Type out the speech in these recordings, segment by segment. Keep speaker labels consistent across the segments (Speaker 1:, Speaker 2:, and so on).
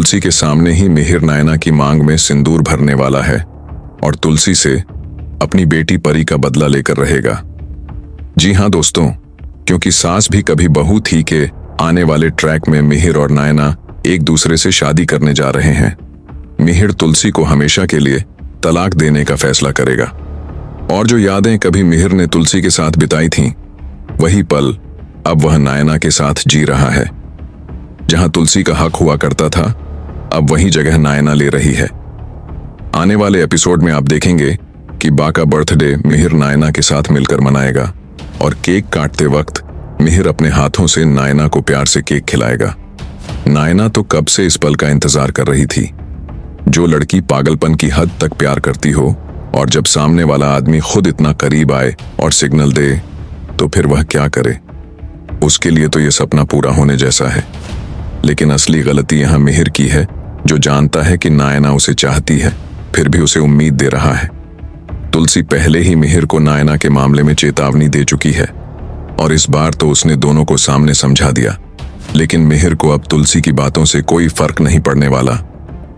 Speaker 1: तुलसी के सामने ही मिहिर नायना की मांग में सिंदूर भरने वाला है और तुलसी से अपनी बेटी परी का बदला लेकर रहेगा। जी हाँ दोस्तों, क्योंकि सास भी कभी बहू थी के आने वाले ट्रैक में मिहिर और नायना एक दूसरे से शादी करने जा रहे हैं। मिहिर तुलसी को हमेशा के लिए तलाक देने का फैसला करेगा और जो यादें कभी मिहिर ने तुलसी के साथ बिताई थीं, वही पल अब वह नायना के साथ जी रहा है। जहां तुलसी का हक हुआ करता था, अब वही जगह नायना ले रही है। आने वाले एपिसोड में आप देखेंगे कि बा का बर्थडे मिहिर नायना के साथ मिलकर मनाएगा और केक काटते वक्त मिहिर अपने हाथों से नायना को प्यार से केक खिलाएगा। नायना तो कब से इस पल का इंतजार कर रही थी। जो लड़की पागलपन की हद तक प्यार करती हो और जब सामने वाला आदमी खुद इतना करीब आए और सिग्नल दे, तो फिर वह क्या करे। उसके लिए तो यह सपना पूरा होने जैसा है। लेकिन असली गलती यहां मिहिर की है, जो जानता है कि नायना उसे चाहती है, फिर भी उसे उम्मीद दे रहा है। तुलसी पहले ही मिहिर को नायना के मामले में चेतावनी दे चुकी है और इस बार तो उसने दोनों को सामने समझा दिया। लेकिन मिहिर को अब तुलसी की बातों से कोई फर्क नहीं पड़ने वाला।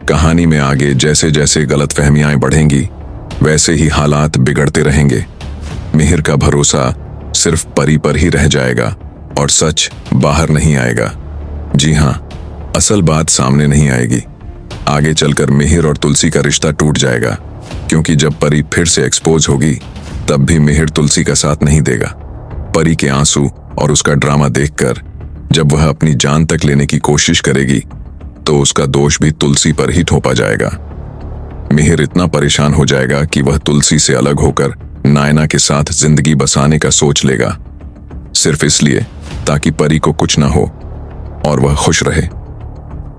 Speaker 1: कहानी में आगे जैसे जैसे गलतफहमियां बढ़ेंगी, वैसे ही हालात बिगड़ते रहेंगे। मिहिर का भरोसा सिर्फ परी पर ही रह जाएगा और सच बाहर नहीं आएगा। जी हाँ, असल बात सामने नहीं आएगी। आगे चलकर मिहिर और तुलसी का रिश्ता टूट जाएगा, क्योंकि जब परी फिर से एक्सपोज होगी, तब भी मिहिर तुलसी का साथ नहीं देगा। परी के आंसू और उसका ड्रामा देखकर जब वह अपनी जान तक लेने की कोशिश करेगी, तो उसका दोष भी तुलसी पर ही थोपा जाएगा। मिहिर इतना परेशान हो जाएगा कि वह तुलसी से अलग होकर नायना के साथ जिंदगी बसाने का सोच लेगा, सिर्फ इसलिए ताकि परी को कुछ ना हो और वह खुश रहे।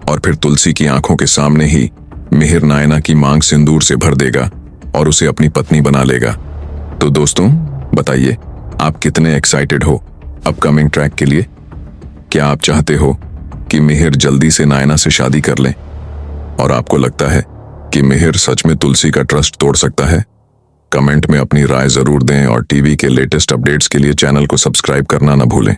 Speaker 1: और फिर तुलसी की आंखों के सामने ही मिहिर नायना की मांग सिंदूर से भर देगा और उसे अपनी पत्नी बना लेगा। तो दोस्तों बताइए, आप कितने एक्साइटेड हो अपकमिंग ट्रैक के लिए? क्या आप चाहते हो कि मिहिर जल्दी से नायना से शादी कर लें? और आपको लगता है कि मिहिर सच में तुलसी का ट्रस्ट तोड़ सकता है? कमेंट में अपनी राय जरूर दें और टीवी के लेटेस्ट अपडेट्स के लिए चैनल को सब्सक्राइब करना न भूलें।